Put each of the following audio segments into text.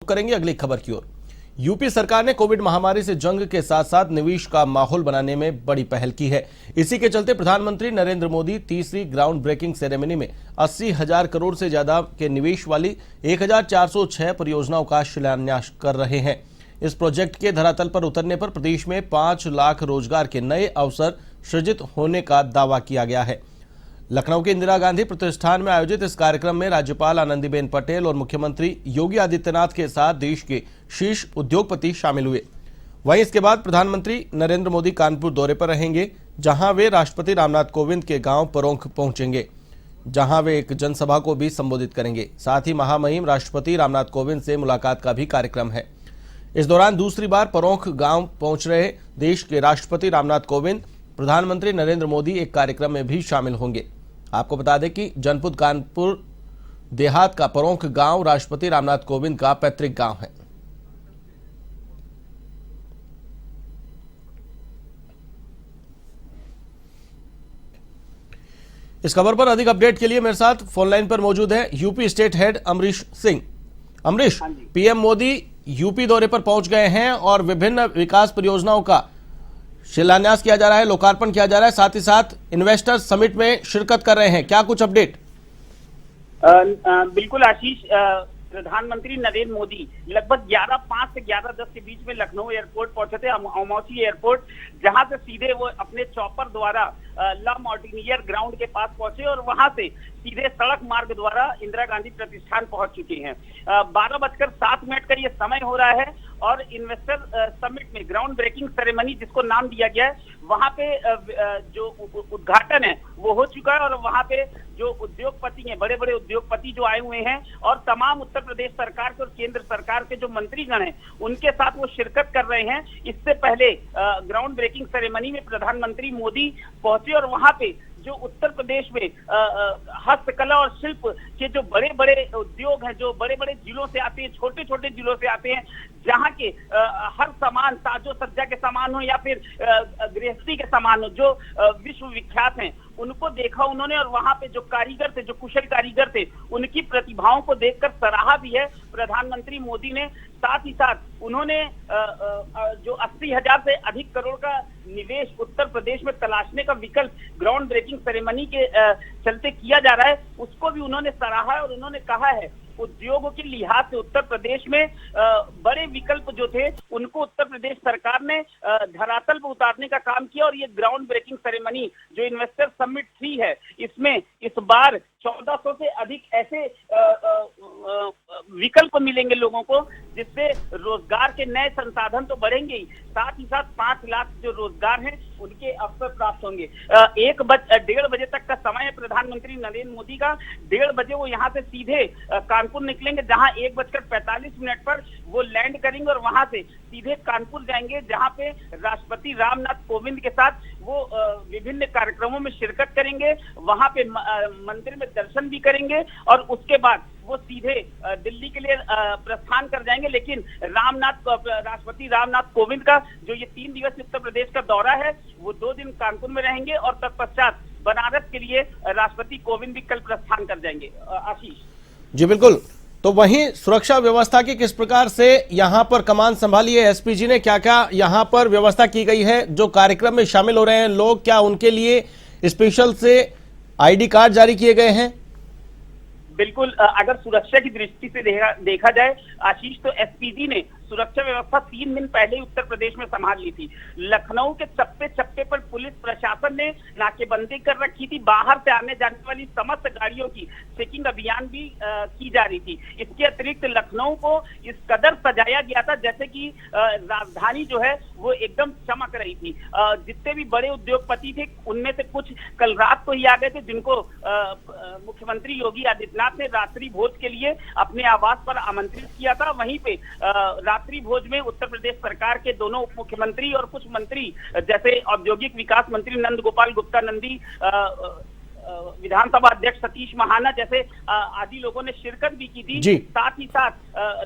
करेंगे अगली खबर की ओर। यूपी सरकार ने कोविड महामारी से जंग के साथ साथ निवेश का माहौल बनाने में बड़ी पहल की है। इसी के चलते प्रधानमंत्री नरेंद्र मोदी तीसरी ग्राउंड ब्रेकिंग सेरेमनी में 80,000 करोड़ से ज्यादा के निवेश वाली 1,406 परियोजनाओं का शिलान्यास कर रहे हैं। इस प्रोजेक्ट के धरातल पर उतरने पर प्रदेश में 5 लाख रोजगार के नए अवसर सृजित होने का दावा किया गया है। लखनऊ के इंदिरा गांधी प्रतिष्ठान में आयोजित इस कार्यक्रम में राज्यपाल आनंदीबेन पटेल और मुख्यमंत्री योगी आदित्यनाथ के साथ देश के शीर्ष उद्योगपति शामिल हुए। वहीं इसके बाद प्रधानमंत्री नरेंद्र मोदी कानपुर दौरे पर रहेंगे, जहां वे राष्ट्रपति रामनाथ कोविंद के गांव परोंख पहुंचेंगे, जहां वे एक जनसभा को भी संबोधित करेंगे। साथ ही महामहिम राष्ट्रपति रामनाथ कोविंद से मुलाकात का भी कार्यक्रम है। इस दौरान दूसरी बार परोंख गांव पहुंच रहे देश के राष्ट्रपति रामनाथ कोविंद प्रधानमंत्री नरेंद्र मोदी एक कार्यक्रम में भी शामिल होंगे। आपको बता दें कि जनपद कानपुर देहात का परोंख गांव राष्ट्रपति रामनाथ कोविंद का पैतृक गांव है। इस खबर पर अधिक अपडेट के लिए मेरे साथ फोन लाइन पर मौजूद है UP state head Amrish Singh. Amrish, PM Modi UP दौरे पर पहुंच गए हैं और विभिन्न विकास परियोजनाओं का शिलान्यास किया जा रहा है, लोकार्पण किया जा रहा है, साथ ही साथ इन्वेस्टर्स समिट में शिरकत कर रहे हैं। क्या कुछ अपडेट? बिल्कुल आशीष, प्रधानमंत्री नरेंद्र मोदी लगभग 11:05 से 11:10 के बीच में लखनऊ एयरपोर्ट पहुंचे थे, अमौसी एयरपोर्ट, जहां से सीधे वो अपने चॉपर द्वारा ला मार्टिनियर ग्राउंड के पास पहुंचे और वहां से सीधे सड़क मार्ग द्वारा इंदिरा गांधी प्रतिष्ठान पहुंच चुके हैं। 12:07 का ये समय हो रहा है और इन्वेस्टर समिट में ग्राउंड ब्रेकिंग सेरेमनी, जिसको नाम दिया गया है, वहां पे जो उद्घाटन है वो हो चुका है और वहां पे जो उद्योगपति हैं, बड़े बड़े उद्योगपति जो आए हुए हैं और तमाम उत्तर प्रदेश सरकार के और केंद्र सरकार के जो मंत्रीगण हैं उनके साथ वो शिरकत कर रहे हैं। इससे पहले ग्राउंड ब्रेकिंग सेरेमनी में प्रधानमंत्री मोदी पहुंचे और वहां पे जो उत्तर प्रदेश में हस्तकला और शिल्प के जो बड़े बड़े उद्योग हैं, जो बड़े बड़े जिलों से आते हैं, छोटे छोटे जिलों से आते हैं, जहां के हर सामान, साजो सज्जा के सामान हो या फिर गृहस्थी के सामान हो, जो विश्व विख्यात हैं, उनको देखा उन्होंने और वहां पे जो कारीगर थे, जो कुशल कारीगर थे, उनकी प्रतिभाओं को देखकर सराहा भी है प्रधानमंत्री मोदी ने। साथ ही साथ उन्होंने जो 80,000 से अधिक करोड़ का निवेश उत्तर प्रदेश में तलाशने का विकल्प ग्राउंड ब्रेकिंग सेरेमनी के चलते किया जा रहा है, उसको भी उन्होंने सराहा है और उन्होंने कहा है उद्योगों के लिहाज से उत्तर प्रदेश में बड़े विकल्प जो थे उनको उत्तर प्रदेश सरकार ने धरातल पर उतारने का काम किया। और ये ग्राउंड ब्रेकिंग सेरेमनी जो इन्वेस्टर समिट 3 है, इसमें इस बार 1400 से अधिक ऐसे विकल्प मिलेंगे लोगों को, जिससे रोजगार के नए संसाधन तो बढ़ेंगे ही, साथ ही साथ 5 लाख जो रोजगार हैं उनके अवसर प्राप्त होंगे। 1:30 बजे तक का समय है प्रधानमंत्री नरेंद्र मोदी का। 1:30 बजे वो यहाँ से सीधे कानपुर निकलेंगे, जहां 1:45 पर वो लैंड करेंगे और वहां से सीधे कानपुर जाएंगे, जहां पे राष्ट्रपति रामनाथ कोविंद के साथ वो विभिन्न कार्यक्रमों में शिरकत करेंगे, वहां पे मंदिर में दर्शन भी करेंगे और उसके बाद वो सीधे दिल्ली के लिए प्रस्थान कर जाएंगे। लेकिन राष्ट्रपति रामनाथ कोविंद का जो ये 3 दिवसीय उत्तर प्रदेश का दौरा है, वो 2 दिन कानपुर में रहेंगे और तत्पश्चात बनारस के लिए राष्ट्रपति कोविंद भी कल प्रस्थान कर जाएंगे। आशीष जी बिल्कुल। तो वहीं सुरक्षा व्यवस्था की किस प्रकार से यहाँ पर कमान संभाली है एसपीजी ने, क्या क्या यहाँ पर व्यवस्था की गई है? जो कार्यक्रम में शामिल हो रहे हैं लोग, क्या उनके लिए स्पेशल से आईडी कार्ड जारी किए गए हैं? बिल्कुल, अगर सुरक्षा की दृष्टि से देखा जाए आशीष, तो एसपीजी ने सुरक्षा व्यवस्था 3 दिन पहले ही उत्तर प्रदेश में संभाल ली थी। लखनऊ के चप्पे चप्पे पर पुलिस प्रशासन ने नाकेबंदी कर रखी थी, बाहर से आने जाने वाली समस्त गाड़ियों की चेकिंग अभियान भी की जा रही थी। इसके अतिरिक्त लखनऊ को इस कदर सजाया गया था जैसे कि राजधानी जो है वो एकदम चमक रही थी। जितने भी बड़े उद्योगपति थे उनमें से कुछ कल रात को ही आ गए थे, जिनको मुख्यमंत्री योगी आदित्यनाथ ने रात्रि भोज के लिए अपने आवास पर आमंत्रित किया था। वहीं पे रात्रि भोज में उत्तर प्रदेश सरकार के दोनों उप मुख्यमंत्री और कुछ मंत्री, जैसे औद्योगिक विकास मंत्री नंद गोपाल गुप्ता नंदी, विधानसभा अध्यक्ष सतीश महाना जैसे आदि लोगों ने शिरकत भी की थी। साथ ही साथ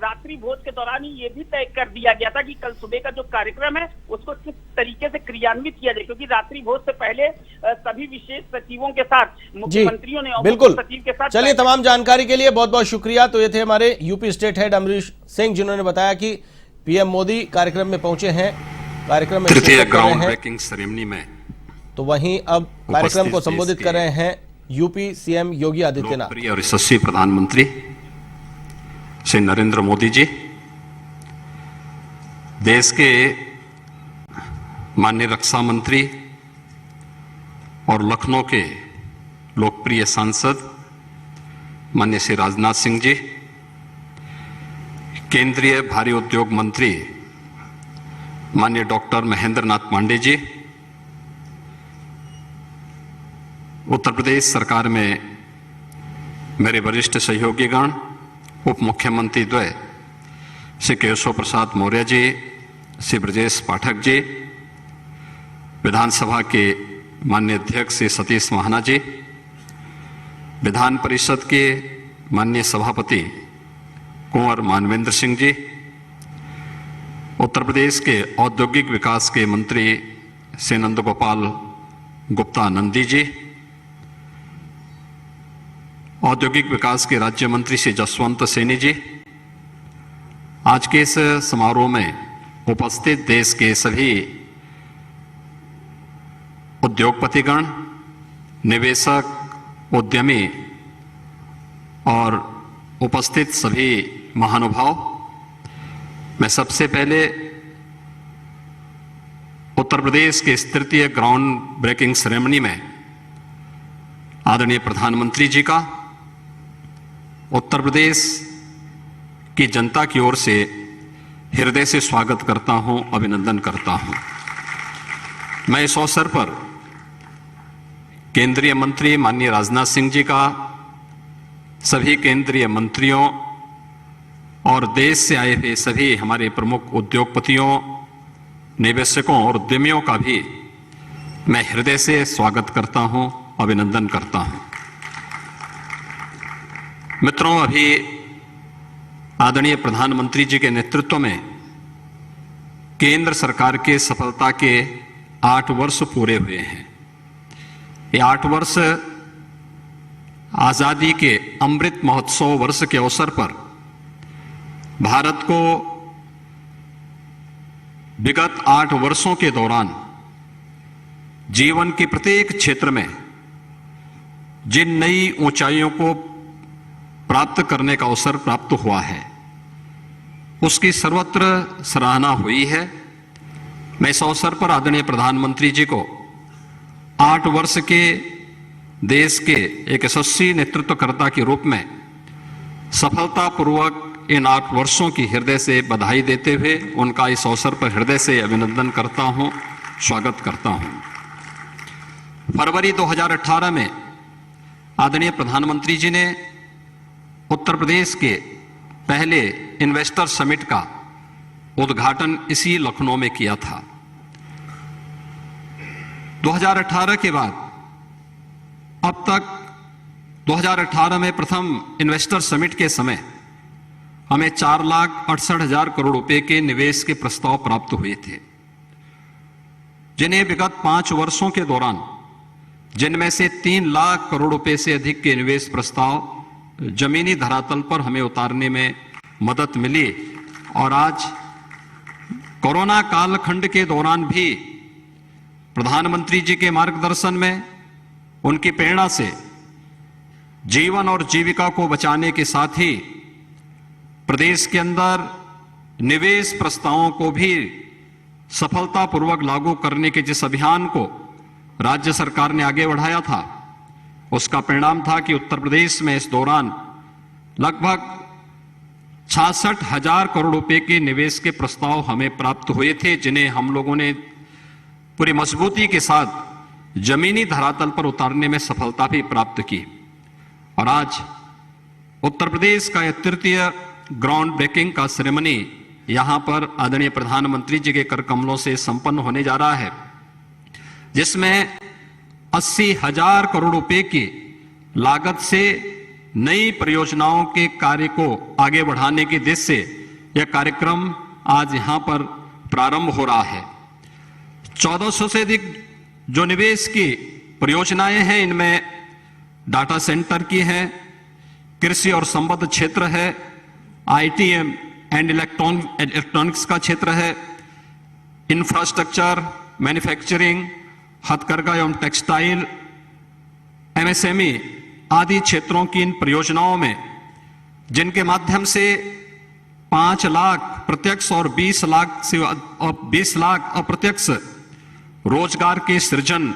रात्रि भोज के दौरान ही ये भी तय कर दिया गया था कि कल सुबह का जो कार्यक्रम है उसको किस तरीके से क्रियान्वित किया जाए, क्योंकि रात्रि भोज से पहले सभी विशेष सचिवों के साथ मुख्यमंत्रियों ने बिल्कुल सचिव के साथ। चलिए, तमाम जानकारी के लिए बहुत बहुत शुक्रिया। तो ये थे हमारे UP state head Amrish Singh, जिन्होंने बताया कि पीएम मोदी कार्यक्रम में पहुंचे हैं, कार्यक्रम में तृतीय ग्राउंड ब्रेकिंग सेरेमनी में, तो वहीं अब कार्यक्रम को संबोधित कर रहे हैं यूपी सीएम योगी आदित्यनाथ। लोकप्रिय और यशस्वी प्रधानमंत्री श्री नरेंद्र मोदी जी, देश के माननीय रक्षा मंत्री और लखनऊ के लोकप्रिय सांसद माननीय श्री राजनाथ सिंह जी, केंद्रीय भारी उद्योग मंत्री माननीय डॉक्टर महेंद्र नाथ पांडे जी, उत्तर प्रदेश सरकार में मेरे वरिष्ठ सहयोगीगण, उप मुख्यमंत्री द्वय श्री केशव प्रसाद मौर्य जी, श्री ब्रजेश पाठक जी, विधानसभा के माननीय अध्यक्ष श्री सतीश महाना जी, विधान परिषद के माननीय सभापति कुंवर मानवेंद्र सिंह जी, उत्तर प्रदेश के औद्योगिक विकास के मंत्री श्री नंद गोपाल गुप्ता नंदी जी, औद्योगिक विकास के राज्य मंत्री श्री जसवंत सैनी जी, आज के इस समारोह में उपस्थित देश के सभी उद्योगपतिगण, निवेशक, उद्यमी और उपस्थित सभी महानुभाव, मैं सबसे पहले उत्तर प्रदेश के इस तृतीय ग्राउंड ब्रेकिंग सेरेमनी में आदरणीय प्रधानमंत्री जी का उत्तर प्रदेश की जनता की ओर से हृदय से स्वागत करता हूं, अभिनंदन करता हूं। मैं इस अवसर पर केंद्रीय मंत्री माननीय राजनाथ सिंह जी का, सभी केंद्रीय मंत्रियों और देश से आए हुए सभी हमारे प्रमुख उद्योगपतियों, निवेशकों और उद्यमियों का भी मैं हृदय से स्वागत करता हूं, अभिनंदन करता हूं। मित्रों, अभी आदरणीय प्रधानमंत्री जी के नेतृत्व में केंद्र सरकार के सफलता के 8 वर्ष पूरे हुए हैं। ये 8 वर्ष आजादी के अमृत महोत्सव वर्ष के अवसर पर भारत को विगत 8 वर्षों के दौरान जीवन के प्रत्येक क्षेत्र में जिन नई ऊंचाइयों को प्राप्त करने का अवसर प्राप्त हुआ है, उसकी सर्वत्र सराहना हुई है। मैं इस अवसर पर आदरणीय प्रधानमंत्री जी को 8 वर्ष के देश के एक यशस्वी नेतृत्वकर्ता के रूप में सफलतापूर्वक इन 8 वर्षों की हृदय से बधाई देते हुए उनका इस अवसर पर हृदय से अभिनंदन करता हूं, स्वागत करता हूं। फरवरी 2018 में आदरणीय प्रधानमंत्री जी ने उत्तर प्रदेश के पहले इन्वेस्टर समिट का उद्घाटन इसी लखनऊ में किया था। 2018 के बाद अब तक 2018 में प्रथम इन्वेस्टर समिट के समय हमें 4,68,000 करोड़ रुपए के निवेश के प्रस्ताव प्राप्त हुए थे, जिन्हें विगत 5 वर्षों के दौरान जिनमें से 3 लाख करोड़ रुपए से अधिक के निवेश प्रस्ताव जमीनी धरातल पर हमें उतारने में मदद मिली। और आज कोरोना कालखंड के दौरान भी प्रधानमंत्री जी के मार्गदर्शन में, उनकी प्रेरणा से जीवन और जीविका को बचाने के साथ ही प्रदेश के अंदर निवेश प्रस्तावों को भी सफलतापूर्वक लागू करने के जिस अभियान को राज्य सरकार ने आगे बढ़ाया था, उसका परिणाम था कि उत्तर प्रदेश में इस दौरान लगभग 66,000 करोड़ रुपए के निवेश के प्रस्ताव हमें प्राप्त हुए थे, जिन्हें हम लोगों ने पूरी मजबूती के साथ जमीनी धरातल पर उतारने में सफलता भी प्राप्त की। और आज उत्तर प्रदेश का यह तृतीय ग्राउंड ब्रेकिंग का सेरेमनी यहां पर आदरणीय प्रधानमंत्री जी के कर कमलों से संपन्न होने जा रहा है, जिसमें 80,000 करोड़ रुपए की लागत से नई परियोजनाओं के कार्य को आगे बढ़ाने की दिशा से यह कार्यक्रम आज यहां पर प्रारंभ हो रहा है। 1400 से अधिक जो निवेश की परियोजनाएं हैं, इनमें डाटा सेंटर की हैं, कृषि और संबद्ध क्षेत्र है, आईटीएम एंड इलेक्ट्रॉनिक्स का क्षेत्र है, इंफ्रास्ट्रक्चर, मैन्युफैक्चरिंग, हथकरघा एवं टेक्सटाइल, एमएसएमई आदि क्षेत्रों की इन परियोजनाओं में, जिनके माध्यम से 5 लाख प्रत्यक्ष और 20 लाख अप्रत्यक्ष रोजगार के सृजन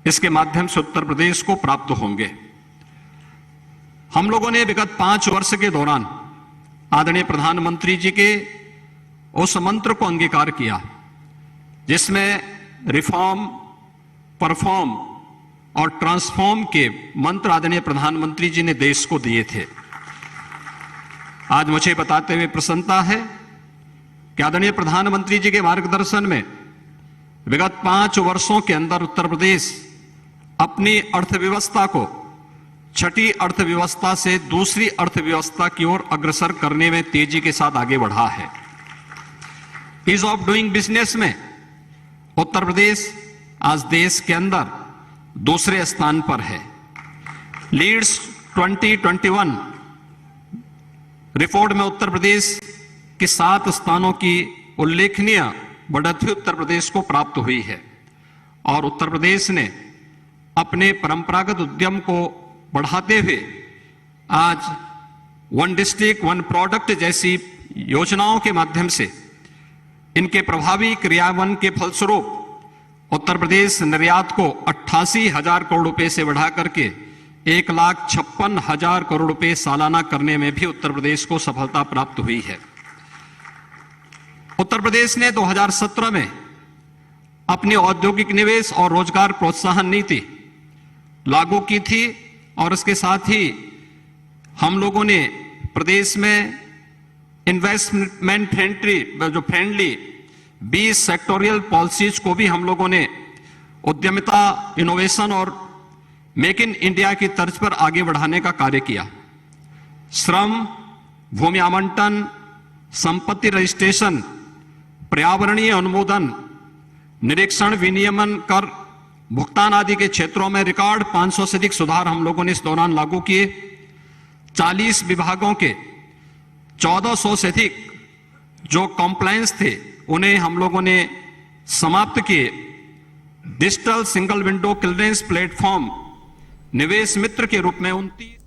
इसके माध्यम से उत्तर प्रदेश को प्राप्त होंगे। हम लोगों ने विगत 5 वर्ष के दौरान आदरणीय प्रधानमंत्री जी के उस मंत्र को अंगीकार किया जिसमें रिफॉर्म, परफॉर्म और ट्रांसफॉर्म के मंत्र आदरणीय प्रधानमंत्री जी ने देश को दिए थे। आज मुझे बताते हुए प्रसन्नता है कि आदरणीय प्रधानमंत्री जी के मार्गदर्शन में विगत 5 वर्षों के अंदर उत्तर प्रदेश अपनी अर्थव्यवस्था को छठी अर्थव्यवस्था से दूसरी अर्थव्यवस्था की ओर अग्रसर करने में तेजी के साथ आगे बढ़ा है। ईज ऑफ डूइंग बिजनेस में उत्तर प्रदेश आज देश के अंदर दूसरे स्थान पर है। लीड्स 2021 रिपोर्ट में उत्तर प्रदेश के 7 स्थानों की उल्लेखनीय बढ़ोतरी उत्तर प्रदेश को प्राप्त हुई है और उत्तर प्रदेश ने अपने परंपरागत उद्यम को बढ़ाते हुए आज वन डिस्ट्रिक्ट वन प्रोडक्ट जैसी योजनाओं के माध्यम से इनके प्रभावी क्रियान्वयन के फलस्वरूप उत्तर प्रदेश निर्यात को 88,000 करोड़ रुपए से बढ़ा करके 1,56,000 करोड़ रुपए सालाना करने में भी उत्तर प्रदेश को सफलता प्राप्त हुई है। उत्तर प्रदेश ने 2017 में अपनी औद्योगिक निवेश और रोजगार प्रोत्साहन नीति लागू की थी और इसके साथ ही हम लोगों ने प्रदेश में इन्वेस्टमेंट फ्रेंडली 20 सेक्टोरियल पॉलिसीज को भी हम लोगों ने उद्यमिता, इनोवेशन और मेक इन इंडिया की तर्ज पर आगे बढ़ाने का कार्य किया। श्रम, भूमि आवंटन, संपत्ति रजिस्ट्रेशन, पर्यावरणीय अनुमोदन, निरीक्षण, विनियमन, कर भुगतान आदि के क्षेत्रों में रिकॉर्ड 500 से अधिक सुधार हम लोगों ने इस दौरान लागू किए। 40 विभागों के 1400 से अधिक जो कॉम्प्लायंस थे उन्हें हम लोगों ने समाप्त किए। Digital single window clearance platform निवेश मित्र के रूप में 29